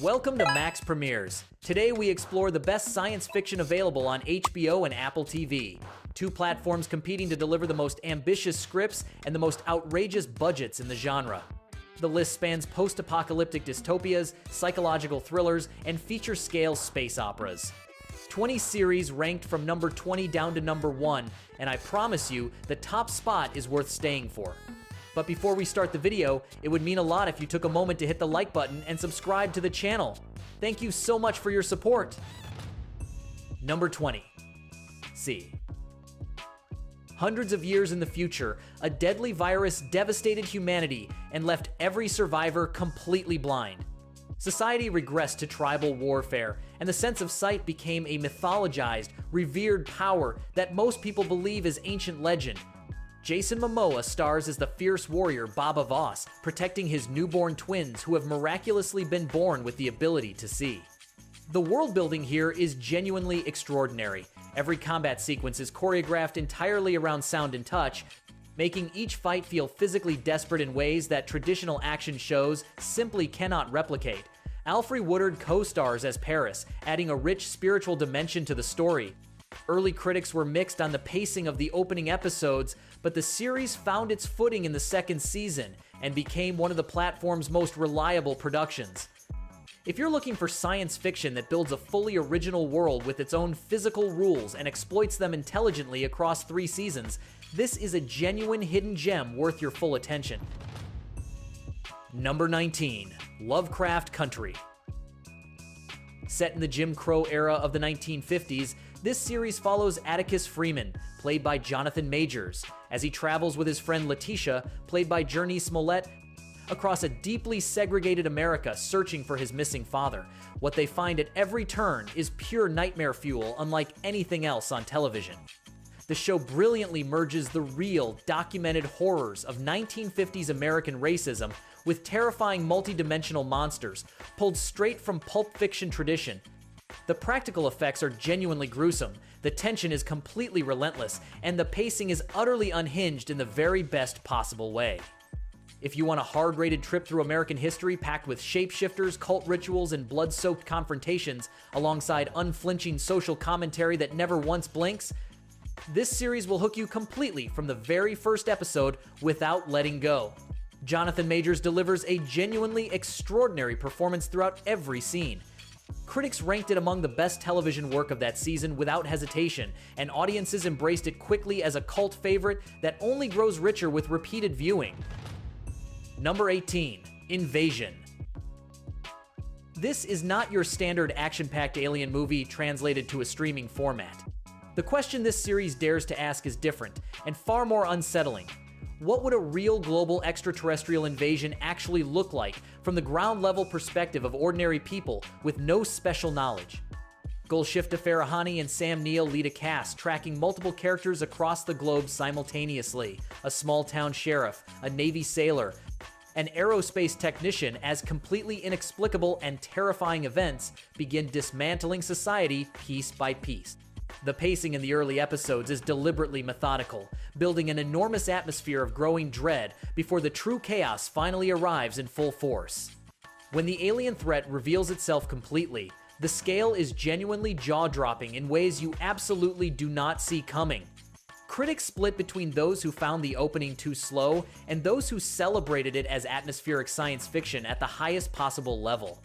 Welcome to Max Premieres. Today we explore the best science fiction available on HBO and Apple TV. Two platforms competing to deliver the most ambitious scripts and the most outrageous budgets in the genre. The list spans post-apocalyptic dystopias, psychological thrillers, and feature-scale space operas. 20 series ranked from number 20 down to number 1, and I promise you, the top spot is worth staying for. But before we start the video, it would mean a lot if you took a moment to hit the like button and subscribe to the channel. Thank you so much for your support. Number 20. C. Hundreds of years in the future, a deadly virus devastated humanity and left every survivor completely blind. Society regressed to tribal warfare, and the sense of sight became a mythologized, revered power that most people believe is ancient legend. Jason Momoa stars as the fierce warrior Baba Voss, protecting his newborn twins who have miraculously been born with the ability to see. The world building here is genuinely extraordinary. Every combat sequence is choreographed entirely around sound and touch, making each fight feel physically desperate in ways that traditional action shows simply cannot replicate. Alfre Woodard co-stars as Paris, adding a rich spiritual dimension to the story. Early critics were mixed on the pacing of the opening episodes, but the series found its footing in the second season and became one of the platform's most reliable productions. If you're looking for science fiction that builds a fully original world with its own physical rules and exploits them intelligently across 3 seasons, this is a genuine hidden gem worth your full attention. Number 19. Lovecraft Country. Set in the Jim Crow era of the 1950s, this series follows Atticus Freeman, played by Jonathan Majors, as he travels with his friend Letitia, played by Jurnee Smollett, across a deeply segregated America searching for his missing father. What they find at every turn is pure nightmare fuel unlike anything else on television. The show brilliantly merges the real, documented horrors of 1950s American racism with terrifying multi-dimensional monsters, pulled straight from pulp fiction tradition. The practical effects are genuinely gruesome, the tension is completely relentless, and the pacing is utterly unhinged in the very best possible way. If you want a hard-rated trip through American history packed with shapeshifters, cult rituals, and blood-soaked confrontations, alongside unflinching social commentary that never once blinks, this series will hook you completely from the very first episode without letting go. Jonathan Majors delivers a genuinely extraordinary performance throughout every scene. Critics ranked it among the best television work of that season without hesitation, and audiences embraced it quickly as a cult favorite that only grows richer with repeated viewing. Number 18. Invasion. This is not your standard action-packed alien movie translated to a streaming format. The question this series dares to ask is different, and far more unsettling. What would a real global extraterrestrial invasion actually look like from the ground-level perspective of ordinary people with no special knowledge? Golshifteh Farahani and Sam Neill lead a cast tracking multiple characters across the globe simultaneously: a small-town sheriff, a Navy sailor, an aerospace technician, as completely inexplicable and terrifying events begin dismantling society piece by piece. The pacing in the early episodes is deliberately methodical, building an enormous atmosphere of growing dread before the true chaos finally arrives in full force. When the alien threat reveals itself completely, the scale is genuinely jaw-dropping in ways you absolutely do not see coming. Critics split between those who found the opening too slow and those who celebrated it as atmospheric science fiction at the highest possible level.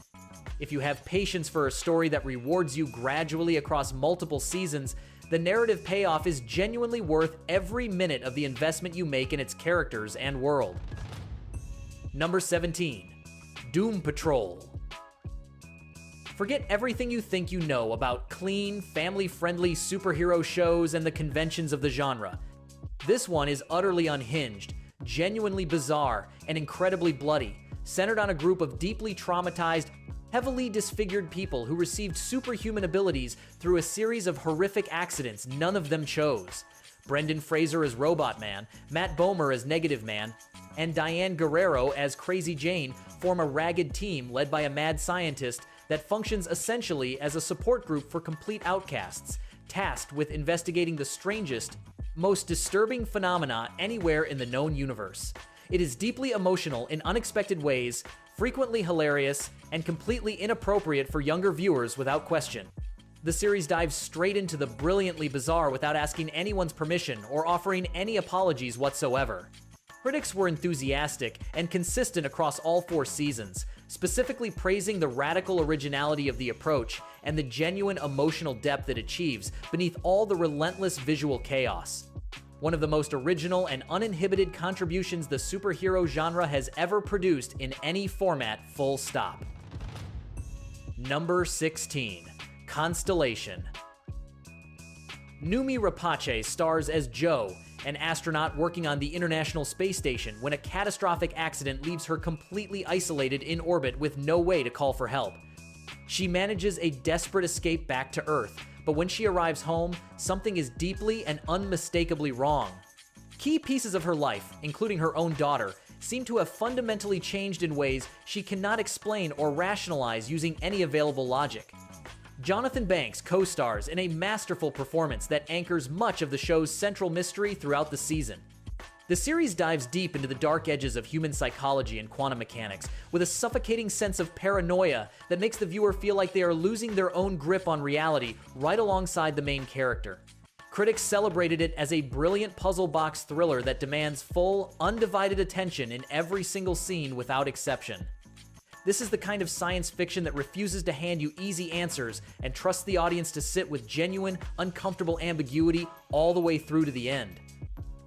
If you have patience for a story that rewards you gradually across multiple seasons, the narrative payoff is genuinely worth every minute of the investment you make in its characters and world. Number 17. Doom Patrol. Forget everything you think you know about clean, family-friendly superhero shows and the conventions of the genre. This one is utterly unhinged, genuinely bizarre, and incredibly bloody, centered on a group of deeply traumatized, heavily disfigured people who received superhuman abilities through a series of horrific accidents none of them chose. Brendan Fraser as Robot Man, Matt Bomer as Negative Man, and Diane Guerrero as Crazy Jane form a ragged team led by a mad scientist that functions essentially as a support group for complete outcasts, tasked with investigating the strangest, most disturbing phenomena anywhere in the known universe. It is deeply emotional in unexpected ways, frequently hilarious, and completely inappropriate for younger viewers without question. The series dives straight into the brilliantly bizarre without asking anyone's permission or offering any apologies whatsoever. Critics were enthusiastic and consistent across all 4 seasons, specifically praising the radical originality of the approach and the genuine emotional depth it achieves beneath all the relentless visual chaos. One of the most original and uninhibited contributions the superhero genre has ever produced in any format, full stop. Number 16. Constellation. Noomi Rapace stars as Jo, an astronaut working on the International Space Station when a catastrophic accident leaves her completely isolated in orbit with no way to call for help. She manages a desperate escape back to Earth, but when she arrives home, something is deeply and unmistakably wrong. Key pieces of her life, including her own daughter, seem to have fundamentally changed in ways she cannot explain or rationalize using any available logic. Jonathan Banks co-stars in a masterful performance that anchors much of the show's central mystery throughout the season. The series dives deep into the dark edges of human psychology and quantum mechanics, with a suffocating sense of paranoia that makes the viewer feel like they are losing their own grip on reality right alongside the main character. Critics celebrated it as a brilliant puzzle box thriller that demands full, undivided attention in every single scene without exception. This is the kind of science fiction that refuses to hand you easy answers and trusts the audience to sit with genuine, uncomfortable ambiguity all the way through to the end.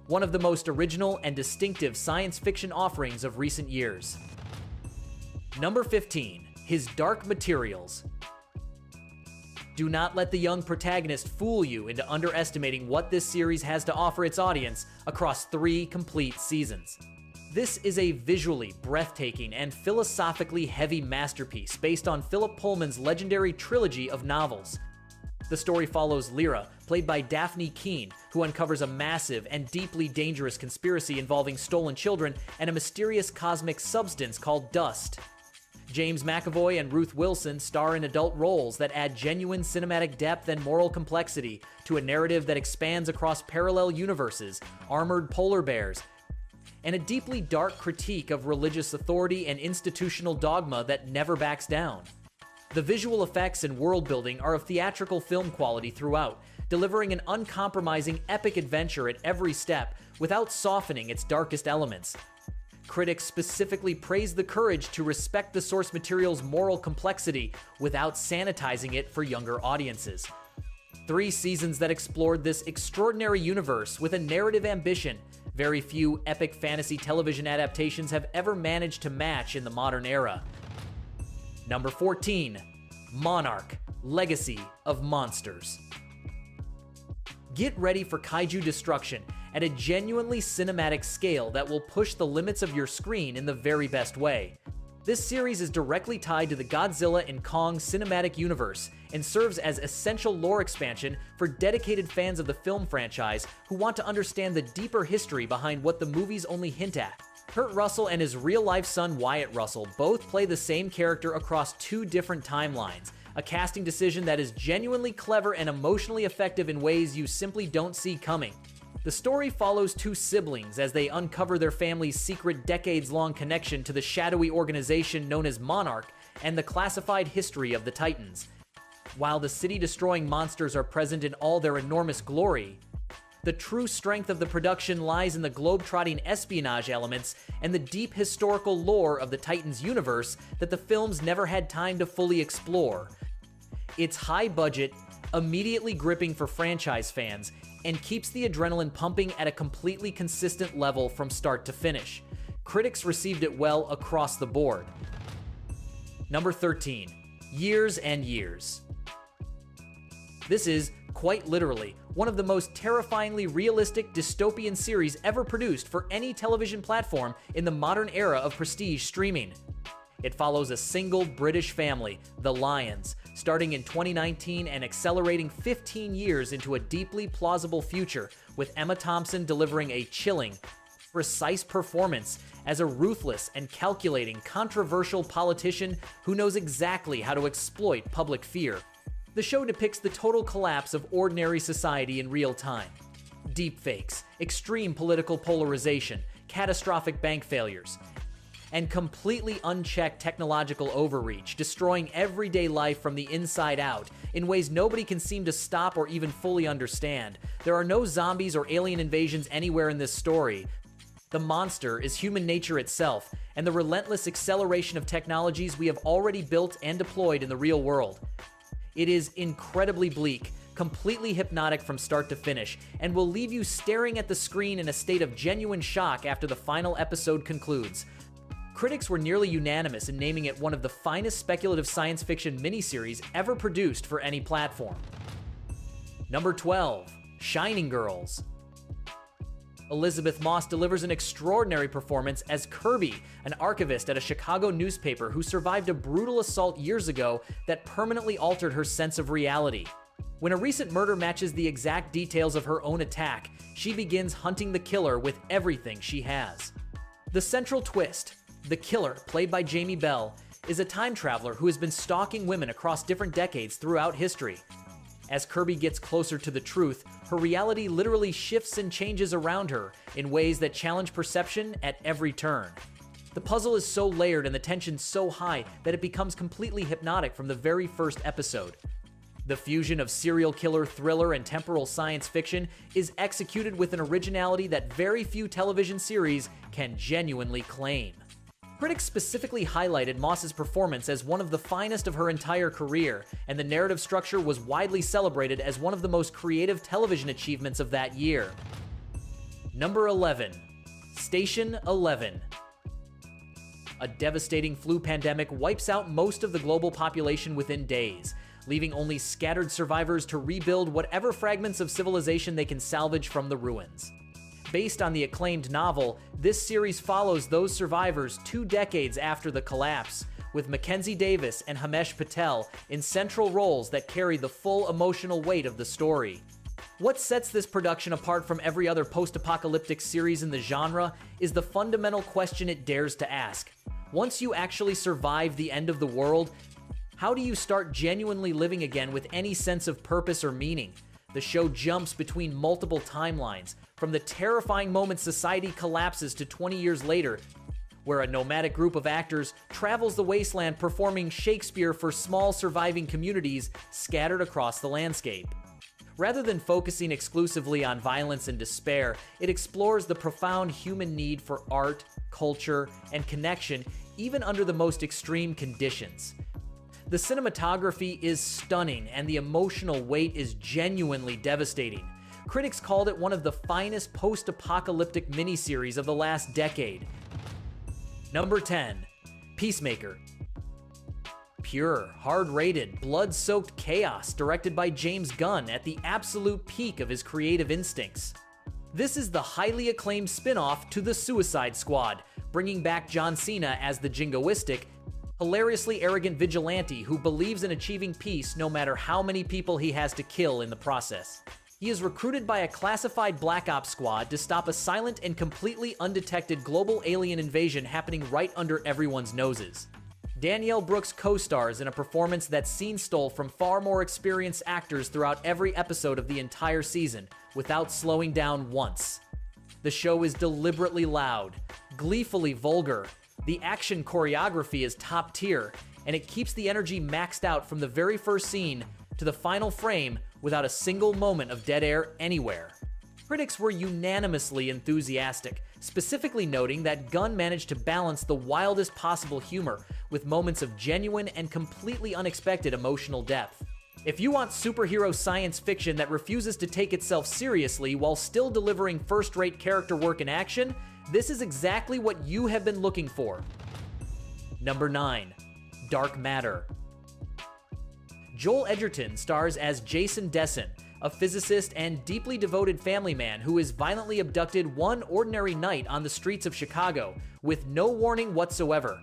One of the most original and distinctive science fiction offerings of recent years. Number 15. His Dark Materials. Do not let the young protagonist fool you into underestimating what this series has to offer its audience across 3 complete seasons. This is a visually breathtaking and philosophically heavy masterpiece based on Philip Pullman's legendary trilogy of novels. The story follows Lyra, played by Daphne Keane, who uncovers a massive and deeply dangerous conspiracy involving stolen children and a mysterious cosmic substance called dust. James McAvoy and Ruth Wilson star in adult roles that add genuine cinematic depth and moral complexity to a narrative that expands across parallel universes, armored polar bears, and a deeply dark critique of religious authority and institutional dogma that never backs down. The visual effects and world building are of theatrical film quality throughout, delivering an uncompromising epic adventure at every step without softening its darkest elements. Critics specifically praise the courage to respect the source material's moral complexity without sanitizing it for younger audiences. 3 seasons that explored this extraordinary universe with a narrative ambition very few epic fantasy television adaptations have ever managed to match in the modern era. Number 14. Monarch: Legacy of Monsters. Get ready for kaiju destruction at a genuinely cinematic scale that will push the limits of your screen in the very best way. This series is directly tied to the Godzilla and Kong cinematic universe and serves as essential lore expansion for dedicated fans of the film franchise who want to understand the deeper history behind what the movies only hint at. Kurt Russell and his real-life son Wyatt Russell both play the same character across 2 different timelines, a casting decision that is genuinely clever and emotionally effective in ways you simply don't see coming. The story follows 2 siblings as they uncover their family's secret decades-long connection to the shadowy organization known as Monarch and the classified history of the Titans. While the city-destroying monsters are present in all their enormous glory, the true strength of the production lies in the globe-trotting espionage elements and the deep historical lore of the Titans universe that the films never had time to fully explore. It's high-budget, immediately gripping for franchise fans, and keeps the adrenaline pumping at a completely consistent level from start to finish. Critics received it well across the board. Number 13. Years and Years. This is, quite literally, one of the most terrifyingly realistic dystopian series ever produced for any television platform in the modern era of prestige streaming. It follows a single British family, the Lyons, starting in 2019 and accelerating 15 years into a deeply plausible future, with Emma Thompson delivering a chilling, precise performance as a ruthless and calculating, controversial politician who knows exactly how to exploit public fear. The show depicts the total collapse of ordinary society in real time. Deepfakes, extreme political polarization, catastrophic bank failures, and completely unchecked technological overreach, destroying everyday life from the inside out in ways nobody can seem to stop or even fully understand. There are no zombies or alien invasions anywhere in this story. The monster is human nature itself, and the relentless acceleration of technologies we have already built and deployed in the real world. It is incredibly bleak, completely hypnotic from start to finish, and will leave you staring at the screen in a state of genuine shock after the final episode concludes. Critics were nearly unanimous in naming it one of the finest speculative science fiction miniseries ever produced for any platform. Number 12. Shining Girls. Elizabeth Moss delivers an extraordinary performance as Kirby, an archivist at a Chicago newspaper who survived a brutal assault years ago that permanently altered her sense of reality. When a recent murder matches the exact details of her own attack, she begins hunting the killer with everything she has. The central twist: the killer, played by Jamie Bell, is a time traveler who has been stalking women across different decades throughout history. As Kirby gets closer to the truth, her reality literally shifts and changes around her in ways that challenge perception at every turn. The puzzle is so layered and the tension so high that it becomes completely hypnotic from the very first episode. The fusion of serial killer, thriller, and temporal science fiction is executed with an originality that very few television series can genuinely claim. Critics specifically highlighted Moss's performance as one of the finest of her entire career, and the narrative structure was widely celebrated as one of the most creative television achievements of that year. Number 11. Station 11. A devastating flu pandemic wipes out most of the global population within days, leaving only scattered survivors to rebuild whatever fragments of civilization they can salvage from the ruins. Based on the acclaimed novel, this series follows those survivors 2 decades after the collapse, with Mackenzie Davis and Himesh Patel in central roles that carry the full emotional weight of the story. What sets this production apart from every other post-apocalyptic series in the genre is the fundamental question it dares to ask. Once you actually survive the end of the world, how do you start genuinely living again with any sense of purpose or meaning? The show jumps between multiple timelines, from the terrifying moment society collapses to 20 years later, where a nomadic group of actors travels the wasteland performing Shakespeare for small surviving communities scattered across the landscape. Rather than focusing exclusively on violence and despair, it explores the profound human need for art, culture, and connection, even under the most extreme conditions. The cinematography is stunning, and the emotional weight is genuinely devastating. Critics called it one of the finest post-apocalyptic miniseries of the last decade. Number 10. Peacemaker. Pure, hard-rated, blood-soaked chaos directed by James Gunn at the absolute peak of his creative instincts. This is the highly acclaimed spin-off to The Suicide Squad, bringing back John Cena as the jingoistic, hilariously arrogant vigilante who believes in achieving peace no matter how many people he has to kill in the process. He is recruited by a classified Black Ops squad to stop a silent and completely undetected global alien invasion happening right under everyone's noses. Danielle Brooks co-stars in a performance that scene stole from far more experienced actors throughout every episode of the entire season, without slowing down once. The show is deliberately loud, gleefully vulgar, the action choreography is top tier, and it keeps the energy maxed out from the very first scene to the final frame without a single moment of dead air anywhere. Critics were unanimously enthusiastic, specifically noting that Gunn managed to balance the wildest possible humor with moments of genuine and completely unexpected emotional depth. If you want superhero science fiction that refuses to take itself seriously while still delivering first-rate character work and action, this is exactly what you have been looking for. Number 9. Dark Matter. Joel Edgerton stars as Jason Desson, a physicist and deeply devoted family man who is violently abducted one ordinary night on the streets of Chicago with no warning whatsoever.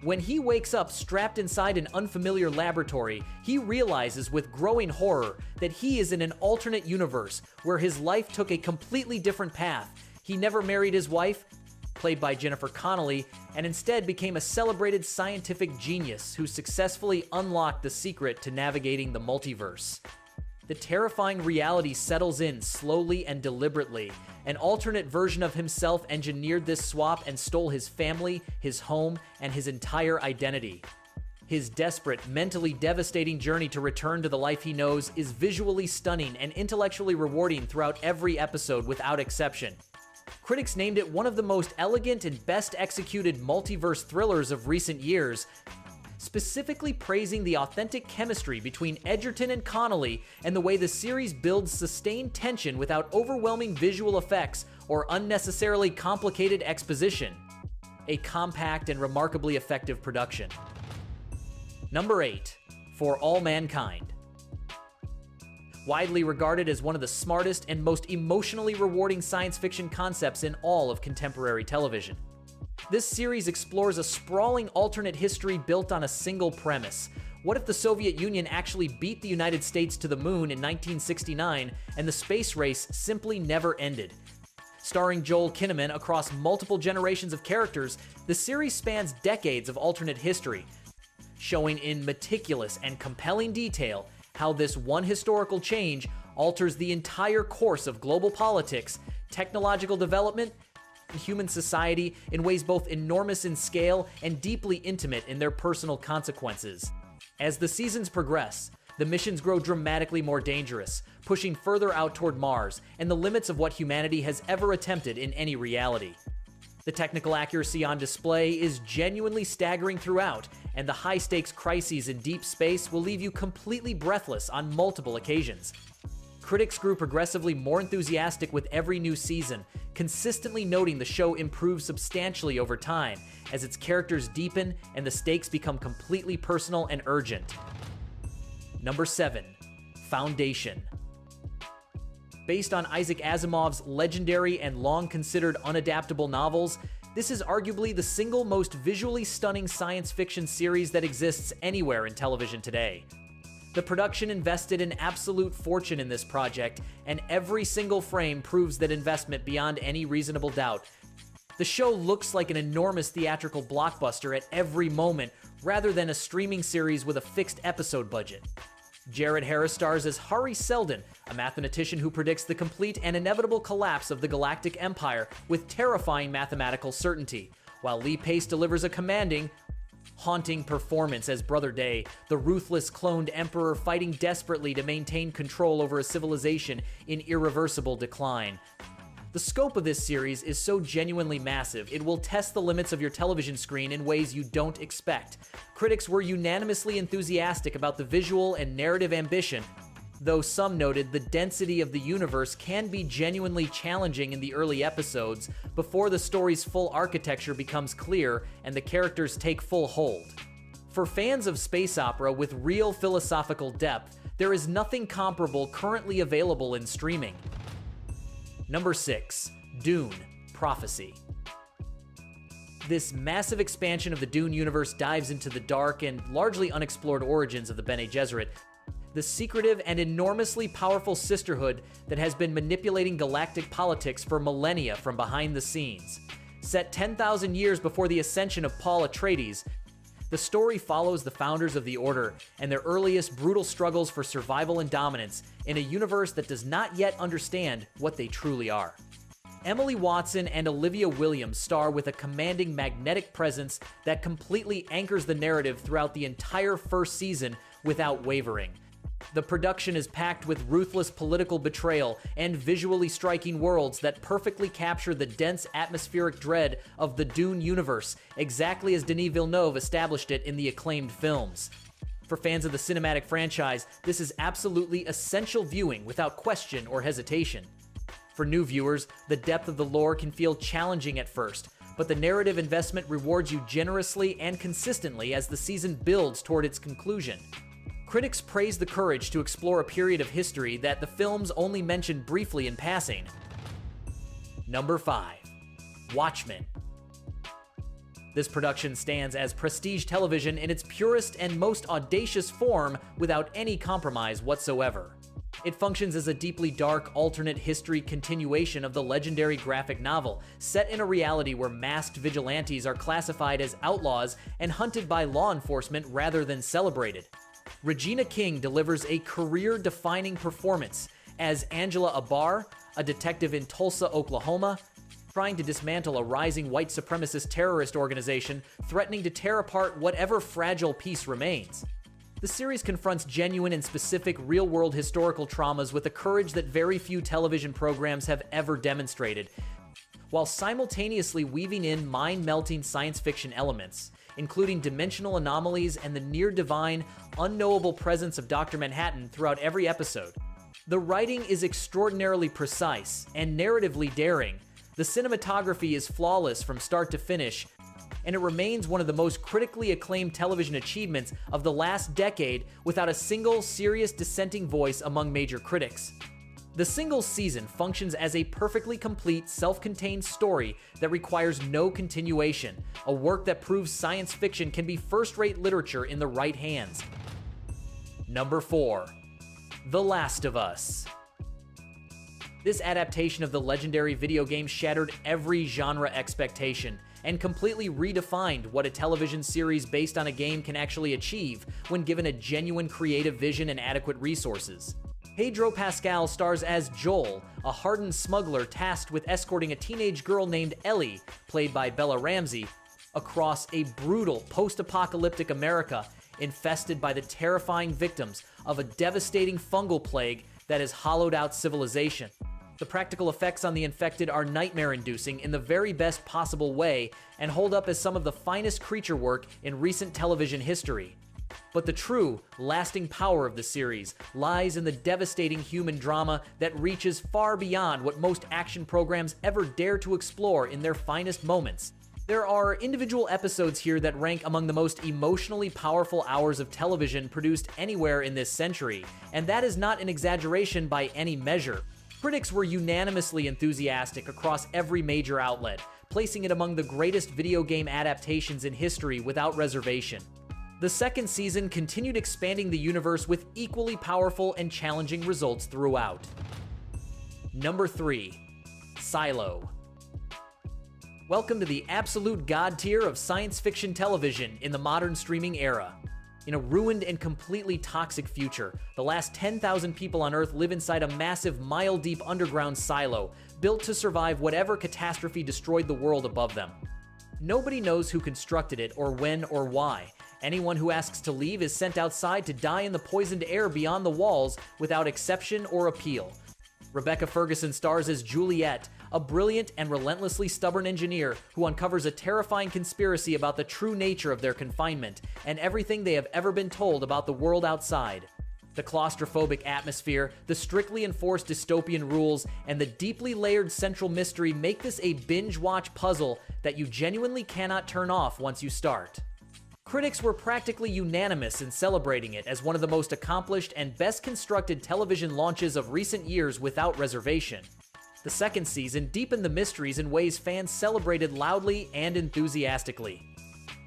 When he wakes up strapped inside an unfamiliar laboratory, he realizes with growing horror that he is in an alternate universe where his life took a completely different path. He never married his wife, played by Jennifer Connelly, and instead became a celebrated scientific genius who successfully unlocked the secret to navigating the multiverse. the terrifying reality settles in slowly and deliberately. An alternate version of himself engineered this swap and stole his family, his home, and his entire identity. His desperate, mentally devastating journey to return to the life he knows is visually stunning and intellectually rewarding throughout every episode without exception. Critics named it one of the most elegant and best executed multiverse thrillers of recent years, specifically praising the authentic chemistry between Edgerton and Connolly and the way the series builds sustained tension without overwhelming visual effects or unnecessarily complicated exposition. A compact and remarkably effective production. Number 8. For All Mankind. Widely regarded as one of the smartest and most emotionally rewarding science fiction concepts in all of contemporary television. This series explores a sprawling alternate history built on a single premise. What if the Soviet Union actually beat the United States to the moon in 1969 and the space race simply never ended? Starring Joel Kinnaman across multiple generations of characters, the series spans decades of alternate history, showing in meticulous and compelling detail how this one historical change alters the entire course of global politics, technological development, and human society in ways both enormous in scale and deeply intimate in their personal consequences. As the seasons progress, the missions grow dramatically more dangerous, pushing further out toward Mars and the limits of what humanity has ever attempted in any reality. The technical accuracy on display is genuinely staggering throughout, and the high-stakes crises in deep space will leave you completely breathless on multiple occasions. Critics grew progressively more enthusiastic with every new season, consistently noting the show improves substantially over time as its characters deepen and the stakes become completely personal and urgent. Number 7. Foundation. Based on Isaac Asimov's legendary and long-considered unadaptable novels, this is arguably the single most visually stunning science fiction series that exists anywhere in television today. The production invested an absolute fortune in this project, and every single frame proves that investment beyond any reasonable doubt. The show looks like an enormous theatrical blockbuster at every moment, rather than a streaming series with a fixed episode budget. Jared Harris stars as Hari Seldon, a mathematician who predicts the complete and inevitable collapse of the Galactic Empire with terrifying mathematical certainty, while Lee Pace delivers a commanding, haunting performance as Brother Day, the ruthless cloned emperor fighting desperately to maintain control over a civilization in irreversible decline. The scope of this series is so genuinely massive, it will test the limits of your television screen in ways you don't expect. Critics were unanimously enthusiastic about the visual and narrative ambition, though some noted the density of the universe can be genuinely challenging in the early episodes before the story's full architecture becomes clear and the characters take full hold. For fans of space opera with real philosophical depth, there is nothing comparable currently available in streaming. Number 6. Dune: Prophecy. This massive expansion of the Dune universe dives into the dark and largely unexplored origins of the Bene Gesserit, the secretive and enormously powerful sisterhood that has been manipulating galactic politics for millennia from behind the scenes. Set 10,000 years before the ascension of Paul Atreides, the story follows the founders of the Order and their earliest brutal struggles for survival and dominance in a universe that does not yet understand what they truly are. Emily Watson and Olivia Williams star with a commanding magnetic presence that completely anchors the narrative throughout the entire first season without wavering. The production is packed with ruthless political betrayal and visually striking worlds that perfectly capture the dense atmospheric dread of the Dune universe, exactly as Denis Villeneuve established it in the acclaimed films. For fans of the cinematic franchise, this is absolutely essential viewing without question or hesitation. For new viewers, the depth of the lore can feel challenging at first, but the narrative investment rewards you generously and consistently as the season builds toward its conclusion. Critics praise the courage to explore a period of history that the films only mention briefly in passing. Number 5. Watchmen. This production stands as prestige television in its purest and most audacious form without any compromise whatsoever. It functions as a deeply dark alternate history continuation of the legendary graphic novel, set in a reality where masked vigilantes are classified as outlaws and hunted by law enforcement rather than celebrated. Regina King delivers a career-defining performance as Angela Abar, a detective in Tulsa, Oklahoma, trying to dismantle a rising white supremacist terrorist organization threatening to tear apart whatever fragile peace remains. The series confronts genuine and specific real-world historical traumas with a courage that very few television programs have ever demonstrated, while simultaneously weaving in mind-melting science fiction elements, including dimensional anomalies and the near-divine, unknowable presence of Dr. Manhattan throughout every episode. The writing is extraordinarily precise and narratively daring. The cinematography is flawless from start to finish, and it remains one of the most critically acclaimed television achievements of the last decade without a single serious dissenting voice among major critics. The single season functions as a perfectly complete, self-contained story that requires no continuation, a work that proves science fiction can be first-rate literature in the right hands. Number 4. The Last of Us. This adaptation of the legendary video game shattered every genre expectation and completely redefined what a television series based on a game can actually achieve when given a genuine creative vision and adequate resources. Pedro Pascal stars as Joel, a hardened smuggler tasked with escorting a teenage girl named Ellie, played by Bella Ramsey, across a brutal post-apocalyptic America infested by the terrifying victims of a devastating fungal plague that has hollowed out civilization. The practical effects on the infected are nightmare-inducing in the very best possible way and hold up as some of the finest creature work in recent television history. But the true, lasting power of the series lies in the devastating human drama that reaches far beyond what most action programs ever dare to explore in their finest moments. There are individual episodes here that rank among the most emotionally powerful hours of television produced anywhere in this century, and that is not an exaggeration by any measure. Critics were unanimously enthusiastic across every major outlet, placing it among the greatest video game adaptations in history without reservation. The second season continued expanding the universe with equally powerful and challenging results throughout. Number 3. Silo. Welcome to the absolute god tier of science fiction television in the modern streaming era. In a ruined and completely toxic future, the last 10,000 people on Earth live inside a massive mile-deep underground silo, built to survive whatever catastrophe destroyed the world above them. Nobody knows who constructed it or when or why. Anyone who asks to leave is sent outside to die in the poisoned air beyond the walls without exception or appeal. Rebecca Ferguson stars as Juliet, a brilliant and relentlessly stubborn engineer who uncovers a terrifying conspiracy about the true nature of their confinement and everything they have ever been told about the world outside. The claustrophobic atmosphere, the strictly enforced dystopian rules, and the deeply layered central mystery make this a binge-watch puzzle that you genuinely cannot turn off once you start. Critics were practically unanimous in celebrating it as one of the most accomplished and best-constructed television launches of recent years without reservation. The second season deepened the mysteries in ways fans celebrated loudly and enthusiastically.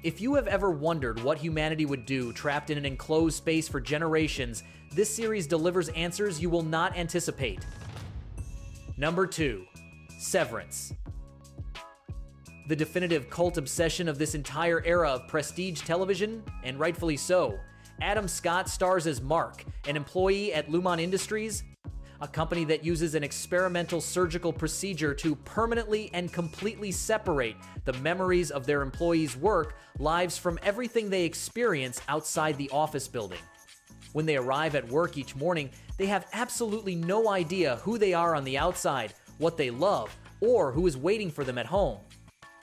If you have ever wondered what humanity would do trapped in an enclosed space for generations, this series delivers answers you will not anticipate. Number 2. Severance. The definitive cult obsession of this entire era of prestige television, and rightfully so. Adam Scott stars as Mark, an employee at Lumon Industries, a company that uses an experimental surgical procedure to permanently and completely separate the memories of their employees' work lives from everything they experience outside the office building. When they arrive at work each morning, they have absolutely no idea who they are on the outside, what they love, or who is waiting for them at home.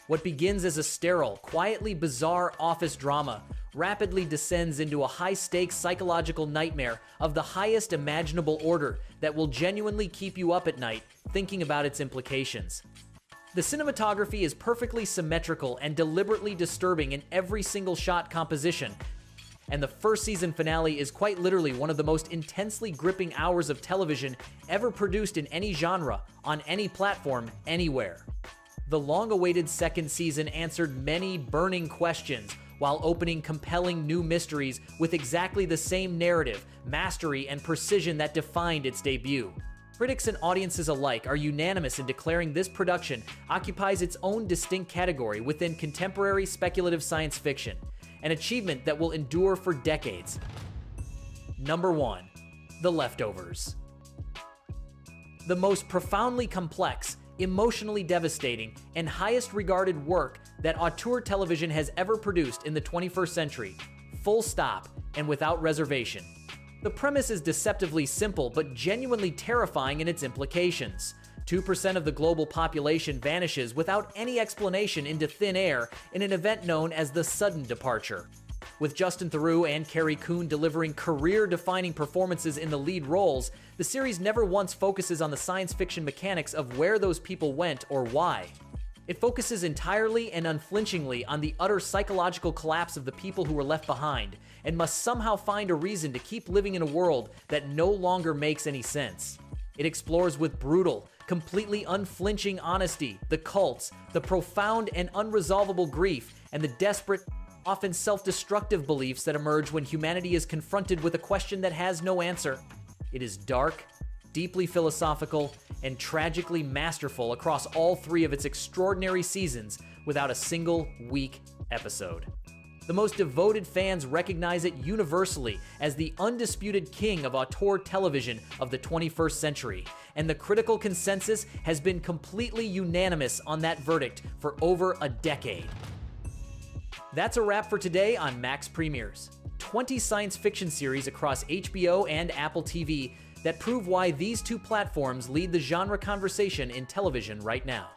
What begins as a sterile, quietly bizarre office drama rapidly descends into a high-stakes psychological nightmare of the highest imaginable order that will genuinely keep you up at night thinking about its implications. The cinematography is perfectly symmetrical and deliberately disturbing in every single shot composition, and the first season finale is quite literally one of the most intensely gripping hours of television ever produced in any genre, on any platform, anywhere. The long-awaited second season answered many burning questions while opening compelling new mysteries with exactly the same narrative, mastery, and precision that defined its debut. Critics and audiences alike are unanimous in declaring this production occupies its own distinct category within contemporary speculative science fiction, an achievement that will endure for decades. Number 1. The Leftovers. The most profoundly complex, emotionally devastating, and highest regarded work that auteur television has ever produced in the 21st century. Full stop, and without reservation. The premise is deceptively simple but genuinely terrifying in its implications. 2% of the global population vanishes without any explanation into thin air in an event known as the sudden departure. With Justin Theroux and Carrie Coon delivering career-defining performances in the lead roles, the series never once focuses on the science fiction mechanics of where those people went or why. It focuses entirely and unflinchingly on the utter psychological collapse of the people who were left behind, and must somehow find a reason to keep living in a world that no longer makes any sense. It explores with brutal, completely unflinching honesty the cults, the profound and unresolvable grief, and the desperate, often self-destructive beliefs that emerge when humanity is confronted with a question that has no answer. It is dark, deeply philosophical, and tragically masterful across all 3 of its extraordinary seasons without a single weak episode. The most devoted fans recognize it universally as the undisputed king of auteur television of the 21st century, and the critical consensus has been completely unanimous on that verdict for over a decade. That's a wrap for today on Max Premieres, 20 science fiction series across HBO and Apple TV that prove why these 2 platforms lead the genre conversation in television right now.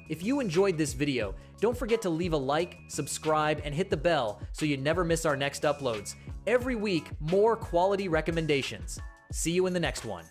If you enjoyed this video, don't forget to leave a like, subscribe, and hit the bell so you never miss our next uploads. Every week, more quality recommendations. See you in the next one.